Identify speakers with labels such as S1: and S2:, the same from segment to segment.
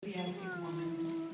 S1: Enthusiastic woman.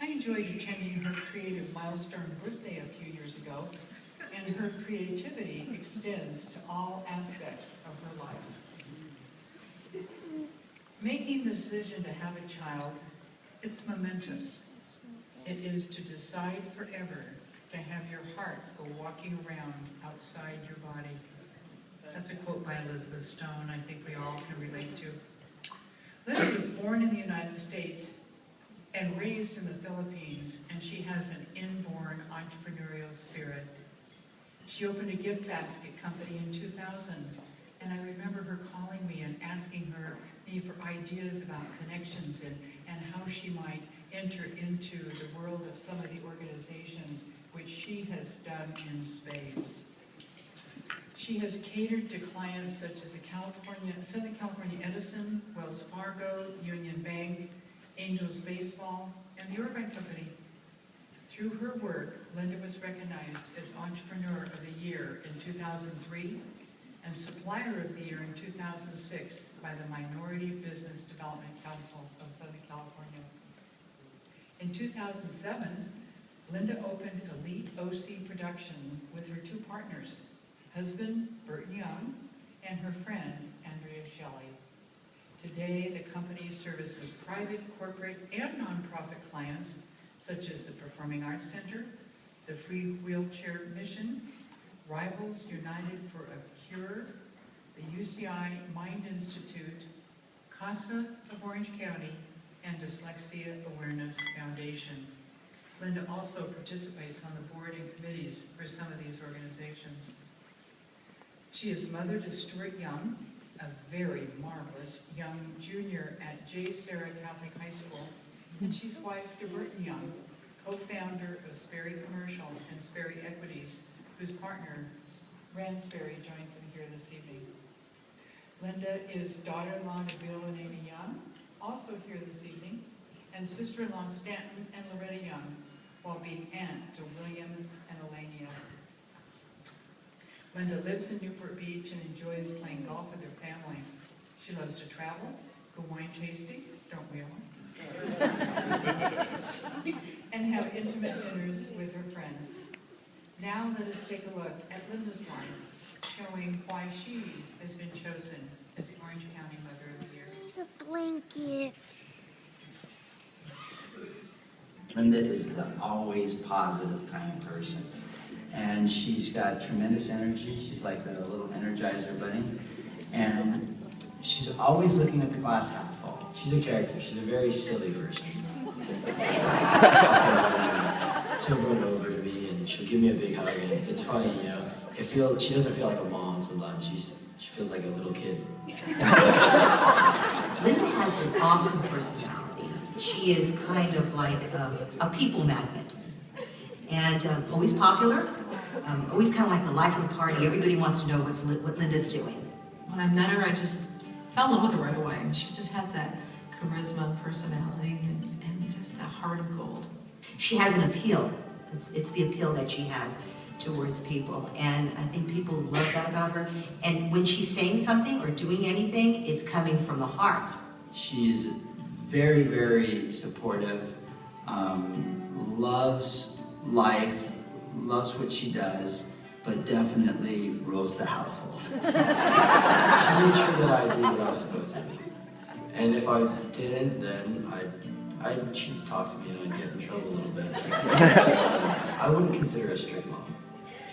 S1: I enjoyed attending her creative milestone birthday a few years ago, and her creativity extends to all aspects of her life. Making the decision to have a child, it's momentous. It is to decide forever to have your heart go walking around outside your body. That's a quote by Elizabeth Stone I think we all can relate to. Linda was born in the United States and raised in the Philippines, and she has an inborn entrepreneurial spirit. She opened a gift basket company in 2000, and I remember her calling me and asking me for ideas about connections and how she might enter into the world of some of the organizations which she has done in spades. She has catered to clients such as Southern California Edison, Wells Fargo, Union Bank, Angels Baseball, and the Irvine Company. Through her work, Linda was recognized as Entrepreneur of the Year in 2003 and Supplier of the Year in 2006 by the Minority Business Development Council of Southern California. In 2007, Linda opened Elite OC Production with her two partners, husband Burton Young and her friend Andrea Shelley. Today, the company services private, corporate, and nonprofit clients such as the Performing Arts Center, the Free Wheelchair Mission, Rivals United for a Cure, the UCI Mind Institute, CASA of Orange County, and Dyslexia Awareness Foundation. Linda also participates on the board and committees for some of these organizations. She is mother to Stuart Young, a very marvelous young junior at J. Sarah Catholic High School, and she's wife to Burton Young, co-founder of Sperry Commercial and Sperry Equities, whose partner, Rand Sperry, joins them here this evening. Linda is daughter-in-law to Bill and Amy Young, also here this evening, and sister-in-law Stanton and Loretta Young, while being aunt to William and Elaine Young. Linda lives in Newport Beach and enjoys playing golf with her family. She loves to travel, go wine tasting, don't we all? And have intimate dinners with her friends. Now let us take a look at Linda's life, showing why she has been chosen as the Orange County Mother of the Year.
S2: The blanket.
S3: Linda is the always positive kind of person. And she's got tremendous energy. She's like the little Energizer bunny. And she's always looking at the glass half full.
S4: She's a character. She's a very silly person. She'll run over to me and she'll give me a big hug. And it's funny, you know. She doesn't feel like a mom sometimes. She feels like a little kid.
S5: Linda has an awesome personality. She is kind of like a people magnet. And always popular, always kind of like the life of the party. Everybody wants to know what Linda's doing.
S6: When I met her, I just fell in love with her right away. She just has that charisma, personality, and just a heart of gold.
S5: She has an appeal. It's the appeal that she has towards people. And I think people love that about her. And when she's saying something or doing anything, it's coming from the heart.
S3: She's very, very supportive, loves life, loves what she does, but definitely rules the household.
S4: She makes sure that I do what I'm supposed to do. And if I didn't, then she'd talk to me and I'd get in trouble a little bit. I wouldn't consider her a strict mom.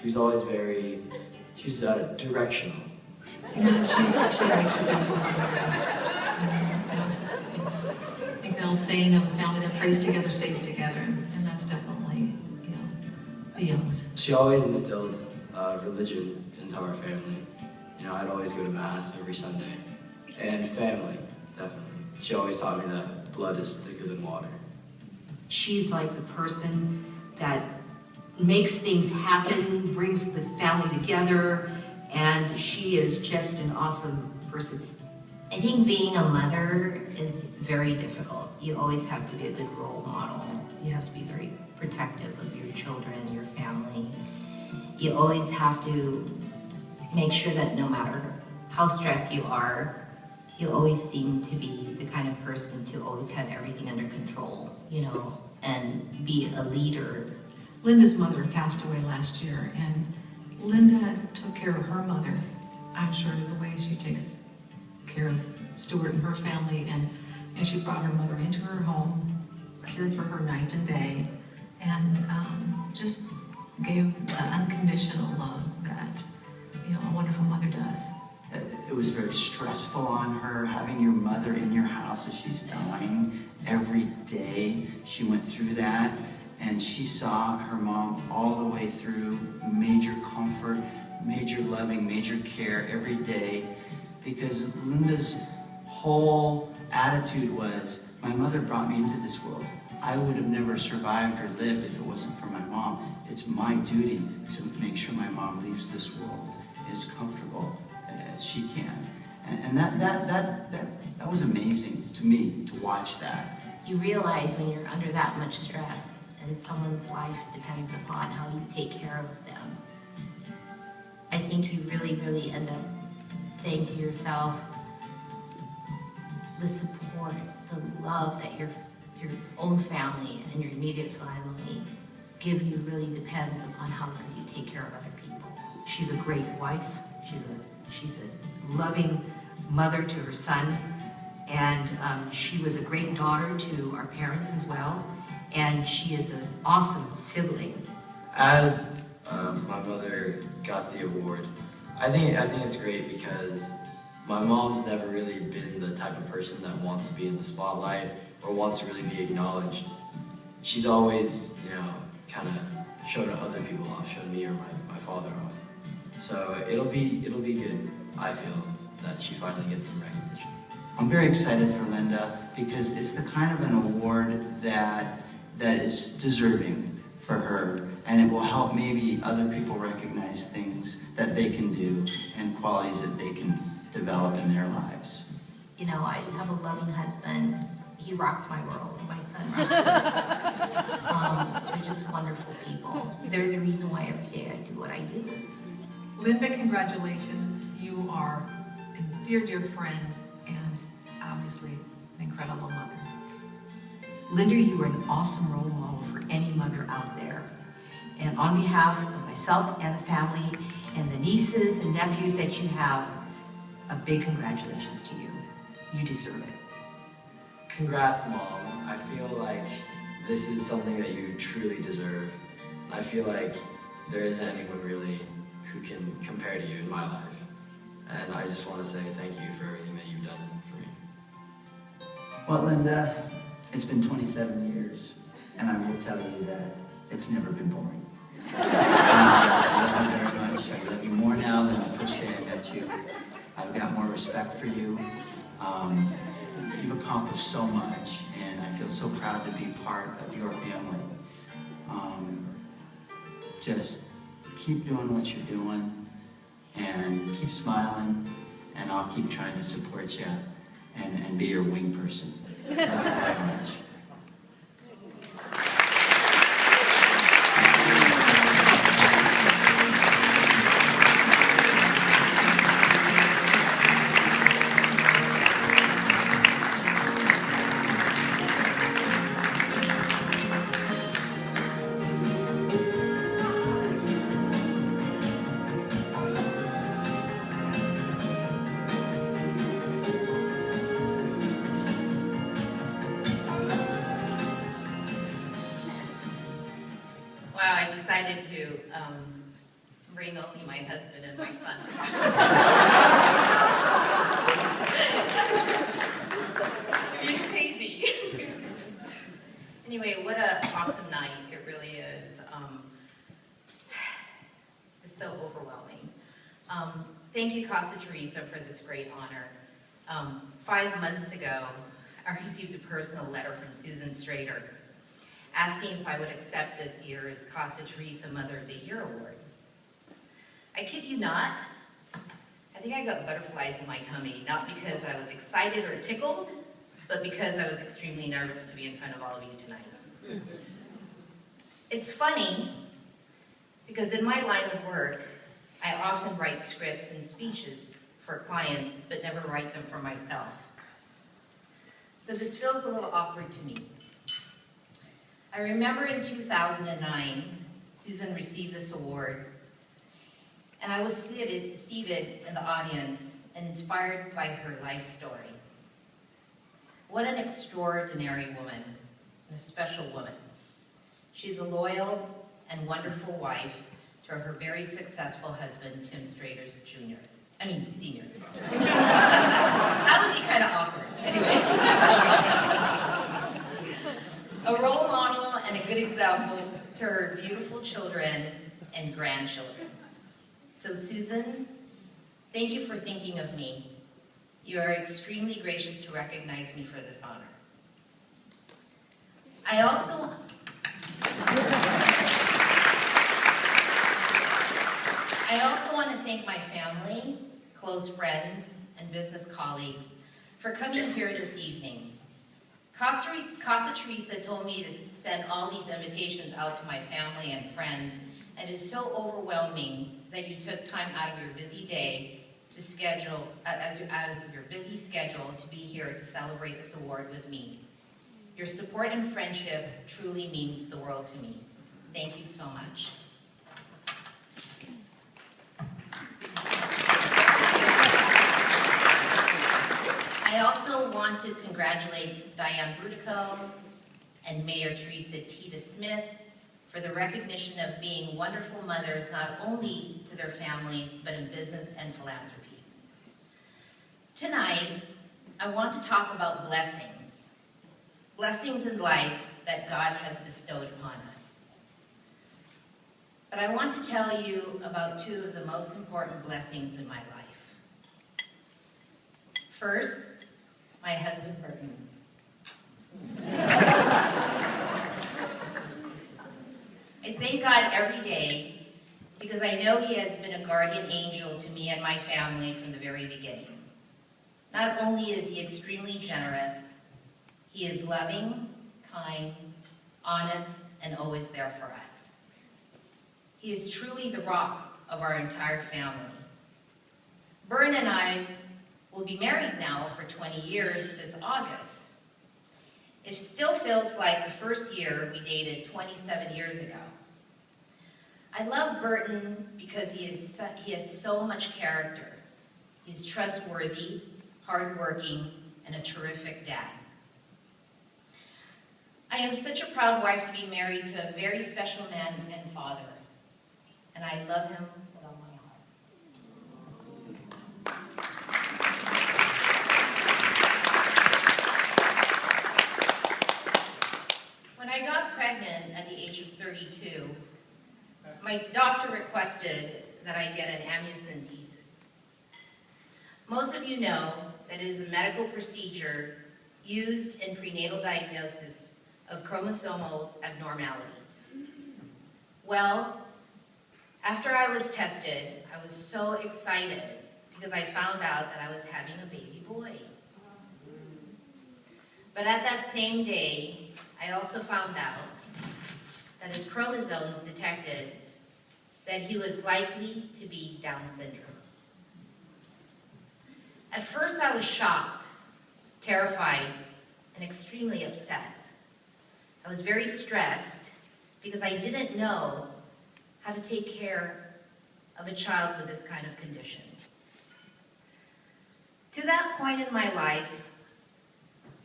S4: She was always she's directional.
S6: You know, she makes you I think the old saying of a family that prays together stays together, and that's definitely, the Youngs.
S4: She always instilled religion into our family. You know, I'd always go to Mass every Sunday. And family, definitely. She always taught me that blood is thicker than water.
S5: She's like the person that makes things happen, brings the family together, and she is just an awesome person.
S7: I think being a mother is very difficult. You always have to be a good role model. You have to be very protective of your children, your family. You always have to make sure that no matter how stressed you are, you always seem to be the kind of person to always have everything under control, you know, and be a leader.
S6: Linda's mother passed away last year, and Linda took care of her mother. I'm sure the way she takes care of Stuart and her family, and she brought her mother into her home, cared for her night and day, and just gave the unconditional love that, you know, a wonderful mother does.
S3: It was very stressful on her, having your mother in your house as she's dying every day. She went through that, and she saw her mom all the way through, major comfort, major loving, major care every day, because Linda's whole attitude was, my mother brought me into this world. I would have never survived or lived if it wasn't for my mom. It's my duty to make sure my mom leaves this world as comfortable as she can. And that was amazing to me, to watch that.
S7: You realize when you're under that much stress and someone's life depends upon how you take care of them, I think you really end up saying to yourself, the support, the love that your own family and your immediate family give you really depends upon how good you take care of other people.
S5: She's a great wife. She's a loving mother to her son, and she was a great daughter to our parents as well, and she is an awesome sibling.
S4: As my mother got the award, I think it's great because my mom's never really been the type of person that wants to be in the spotlight or wants to really be acknowledged. She's always, you know, kind of showed other people off, showed me or my father off. So it'll be good, I feel, that she finally gets some recognition.
S3: I'm very excited for Linda because it's the kind of an award that is deserving for her, and it will help maybe other people recognize things that they can do and qualities that they can develop in their lives.
S7: You know, I have a loving husband. He rocks my world. My son rocks it. They're just wonderful people. They're the reason why every day I do what I do.
S6: Linda, congratulations. You are a dear, dear friend and obviously an incredible mother.
S5: Linda, you are an awesome role model for any mother out there. And on behalf of myself and the family and the nieces and nephews that you have, a big congratulations to you. You deserve it.
S4: Congrats, Mom. I feel like this is something that you truly deserve. I feel like there isn't anyone really who can compare to you in my life. And I just want to say thank you for everything that you've done for me.
S3: Well, Linda, it's been 27 years, and I will tell you that it's never been boring. I love you very much. I love you more now than the first day I met you. I've got more respect for you. You've accomplished so much, and I feel so proud to be part of your family. Just keep doing what you're doing, and keep smiling, and I'll keep trying to support you and be your wing person. Love you very much.
S2: Wow, I decided to bring only my husband and my son. Being crazy. Anyway, what an awesome night it really is. It's just so overwhelming. Thank you, Casa Teresa, for this great honor. 5 months ago, I received a personal letter from Susan Strader asking if I would accept this year's Casa Teresa Mother of the Year Award. I kid you not, I think I got butterflies in my tummy, not because I was excited or tickled, but because I was extremely nervous to be in front of all of you tonight. It's funny, because in my line of work, I often write scripts and speeches for clients, but never write them for myself. So this feels a little awkward to me. I remember in 2009, Susan received this award, and I was seated in the audience and inspired by her life story. What an extraordinary woman, and a special woman. She's a loyal and wonderful wife to her very successful husband, Tim Strader Sr. That would be kind of awkward. Anyway. A role model and a good example to her beautiful children and grandchildren. So Susan, thank you for thinking of me. You are extremely gracious to recognize me for this honor. I also want to thank my family, close friends, and business colleagues for coming here this evening. Casa Teresa told me to send all these invitations out to my family and friends, and it is so overwhelming that you took time out of your busy day to schedule, out of your busy schedule to be here to celebrate this award with me. Your support and friendship truly means the world to me. Thank you so much. I also want to congratulate Diane Brudico and Mayor Teresa Tita Smith for the recognition of being wonderful mothers, not only to their families, but in business and philanthropy. Tonight, I want to talk about blessings. Blessings in life that God has bestowed upon us. But I want to tell you about two of the most important blessings in my life. First, my husband, Burton. I thank God every day because I know He has been a guardian angel to me and my family from the very beginning. Not only is He extremely generous, He is loving, kind, honest, and always there for us. He is truly the rock of our entire family. Bern and I will be married now for 20 years this August. It still feels like the first year we dated 27 years ago. I love Burton because he has so much character. He's trustworthy, hardworking, and a terrific dad. I am such a proud wife to be married to a very special man and father, and I love him with all my heart. When I got pregnant at the age of 32, my doctor requested that I get an amniocentesis. Most of you know that it is a medical procedure used in prenatal diagnosis of chromosomal abnormalities. Well, after I was tested, I was so excited because I found out that I was having a baby boy. But at that same day, I also found out that his chromosomes detected that he was likely to be Down syndrome. At first I was shocked, terrified, and extremely upset. I was very stressed because I didn't know how to take care of a child with this kind of condition. To that point in my life,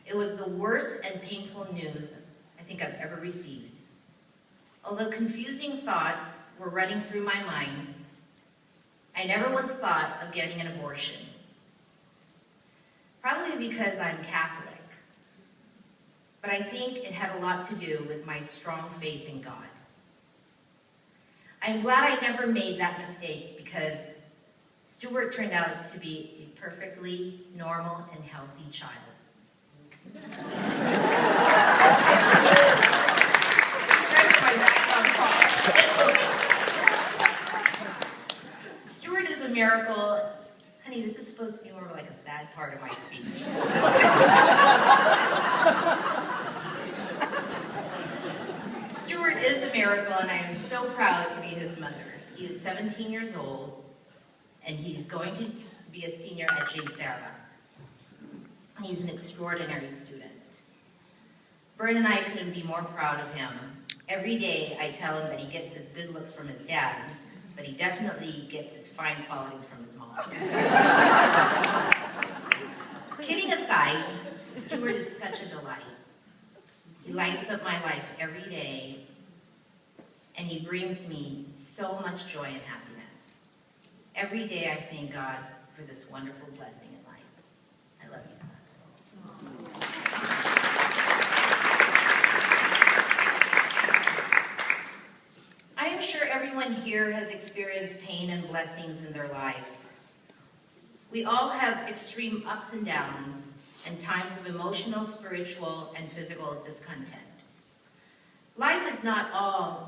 S2: it was the worst and painful news I think I've ever received. Although confusing thoughts were running through my mind, I never once thought of getting an abortion. Probably because I'm Catholic, but I think it had a lot to do with my strong faith in God. I'm glad I never made that mistake because Stuart turned out to be a perfectly normal and healthy child. Stuart is a miracle. Honey, this is supposed to be more like a sad part of my speech. Stuart is a miracle, and I am so proud to be his mother. He is 17 years old, and he's going to be a senior at JSerra. He's an extraordinary student. Bert and I couldn't be more proud of him. Every day I tell him that he gets his good looks from his dad, but he definitely gets his fine qualities from his mom. Kidding aside, Stuart is such a delight. He lights up my life every day, and he brings me so much joy and happiness. Every day I thank God for this wonderful blessing in life. I love you, son. I am sure everyone here has experienced pain and blessings in their lives. We all have extreme ups and downs and times of emotional, spiritual, and physical discontent. Life is not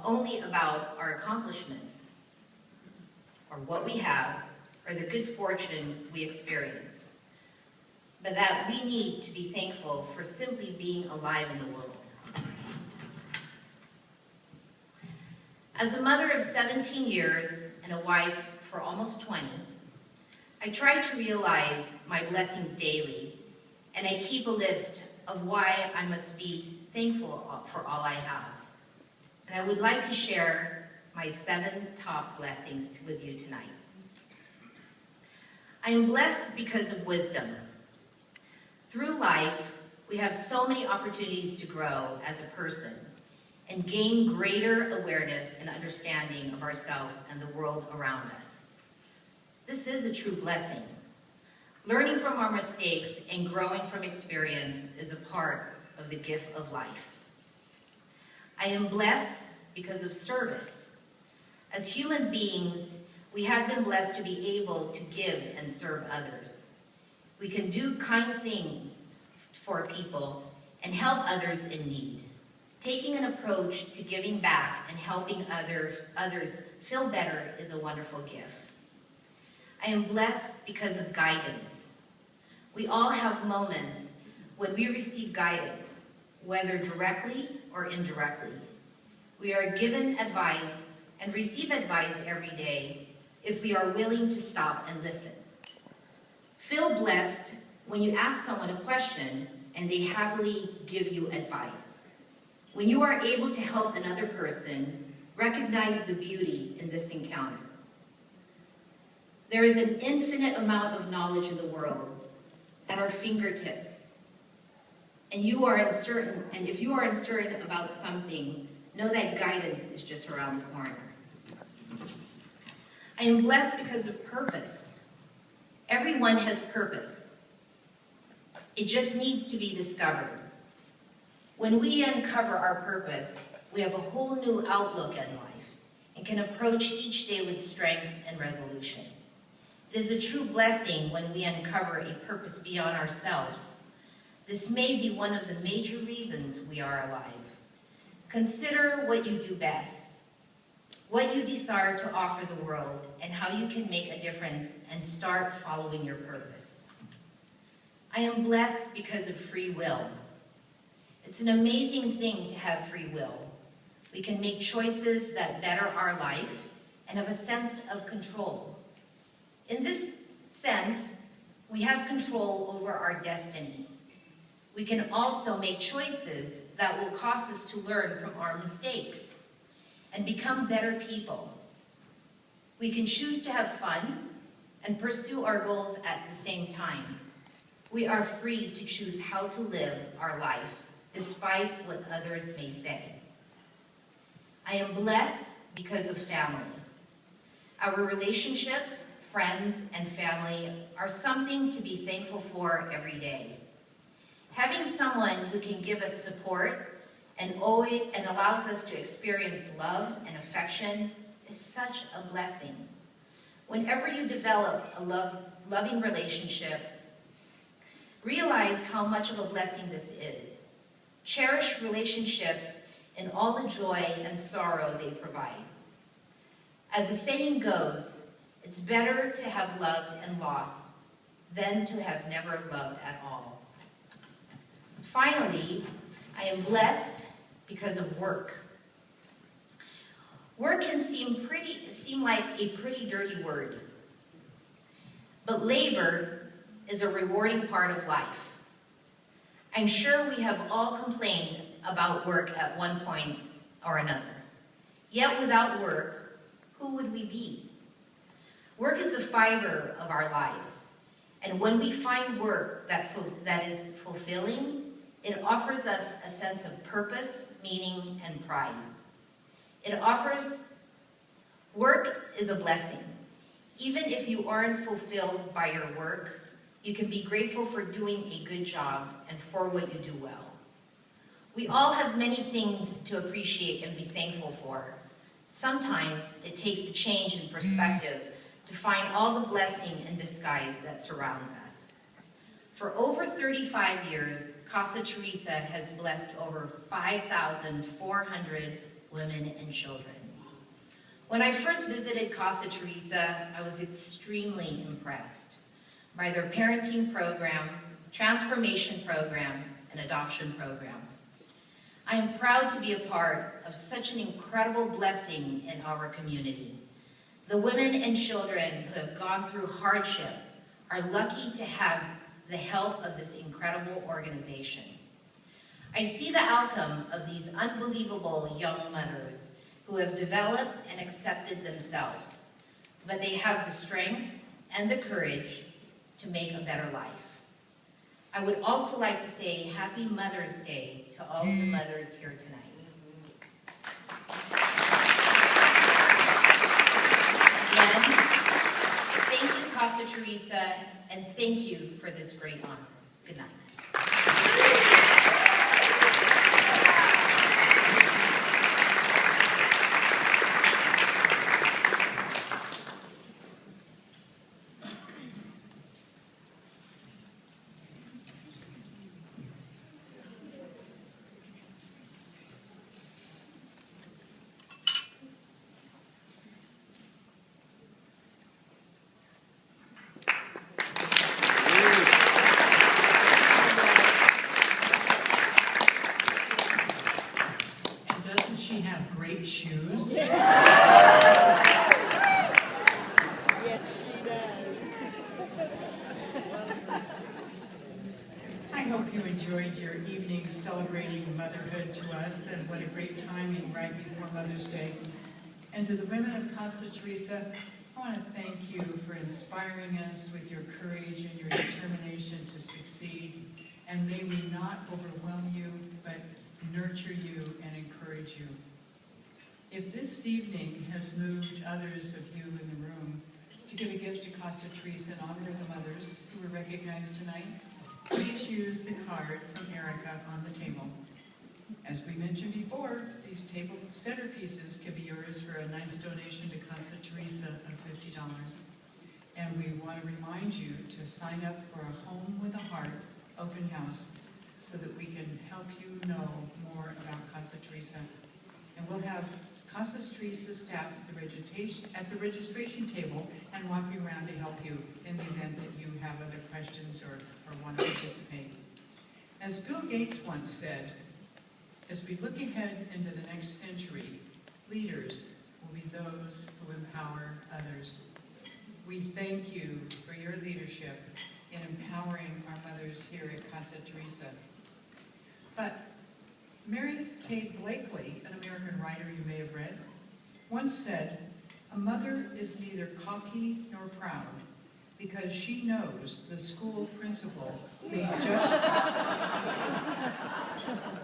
S2: only about our accomplishments, or what we have, or the good fortune we experience, but that we need to be thankful for simply being alive in the world. As a mother of 17 years and a wife for almost 20, I try to realize my blessings daily, and I keep a list of why I must be thankful for all I have. And I would like to share my 7 top blessings with you tonight. I am blessed because of wisdom. Through life, we have so many opportunities to grow as a person and gain greater awareness and understanding of ourselves and the world around us. This is a true blessing. Learning from our mistakes and growing from experience is a part of the gift of life. I am blessed because of service. As human beings, we have been blessed to be able to give and serve others. We can do kind things for people and help others in need. Taking an approach to giving back and helping others feel better is a wonderful gift. I am blessed because of guidance. We all have moments when we receive guidance, whether directly or indirectly. We are given advice and receive advice every day if we are willing to stop and listen. Feel blessed when you ask someone a question and they happily give you advice. When you are able to help another person, recognize the beauty in this encounter. There is an infinite amount of knowledge in the world at our fingertips. And if you are uncertain about something, know that guidance is just around the corner. I am blessed because of purpose. Everyone has purpose. It just needs to be discovered. When we uncover our purpose, we have a whole new outlook in life and can approach each day with strength and resolution. It is a true blessing when we uncover a purpose beyond ourselves. This may be one of the major reasons we are alive. Consider what you do best, what you desire to offer the world, and how you can make a difference and start following your purpose. I am blessed because of free will. It's an amazing thing to have free will. We can make choices that better our life and have a sense of control. In this sense, we have control over our destiny. We can also make choices that will cause us to learn from our mistakes and become better people. We can choose to have fun and pursue our goals at the same time. We are free to choose how to live our life, despite what others may say. I am blessed because of family. Our relationships, friends, and family are something to be thankful for every day. Having someone who can give us support and allows us to experience love and affection is such a blessing. Whenever you develop a loving relationship, realize how much of a blessing this is. Cherish relationships in all the joy and sorrow they provide. As the saying goes, it's better to have loved and lost than to have never loved at all. Finally, I am blessed because of work. Work can seem like a pretty dirty word. But labor is a rewarding part of life. I'm sure we have all complained about work at one point or another. Yet without work, who would we be? Work is the fiber of our lives. And when we find work that is fulfilling, it offers us a sense of purpose, meaning, and pride. Work is a blessing. Even if you aren't fulfilled by your work, you can be grateful for doing a good job and for what you do well. We all have many things to appreciate and be thankful for. Sometimes it takes a change in perspective to find all the blessing in disguise that surrounds us. For over 35 years, Casa Teresa has blessed over 5,400 women and children. When I first visited Casa Teresa, I was extremely impressed by their parenting program, transformation program, and adoption program. I am proud to be a part of such an incredible blessing in our community. The women and children who have gone through hardship are lucky to have the help of this incredible organization. I see the outcome of these unbelievable young mothers who have developed and accepted themselves, but they have the strength and the courage to make a better life. I would also like to say Happy Mother's Day to all of the mothers here tonight. Again, thank you, Casa Teresa, and thank you for this great honor. Good night.
S1: She have great shoes.
S8: Yes, she does.
S1: I hope you enjoyed your evening celebrating motherhood to us, and what a great timing right before Mother's Day. And to the women of Casa Teresa, I want to thank you for inspiring us with your courage and your determination to succeed. And may we not overwhelm you, but nurture you and encourage you. If this evening has moved others of you in the room to give a gift to Casa Teresa in honor of the mothers who were recognized tonight, please use the card from Erica on the table. As we mentioned before, these table centerpieces can be yours for a nice donation to Casa Teresa of $50. And we want to remind you to sign up for a Home with a Heart open house so that we can help you know more about Casa Teresa. And we'll have Casa Teresa staff at the registration table and walk you around to help you in the event that you have other questions or want to participate. As Bill Gates once said, as we look ahead into the next century, leaders will be those who empower others. We thank you for your leadership in empowering our mothers here at Casa Teresa. But Mary Kay Blakely, an American writer you may have read, once said, "A mother is neither cocky nor proud because she knows the school principal may judge."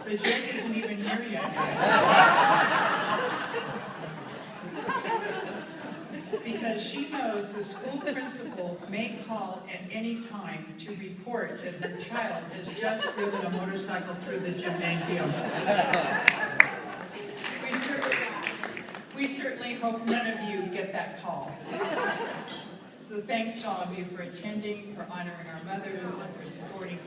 S1: The joke isn't even here yet, guys. Because she knows the school principal may call at any time to report that her child has just driven a motorcycle through the gymnasium. We certainly hope none of you get that call. So thanks to all of you for attending, for honoring our mothers, and for supporting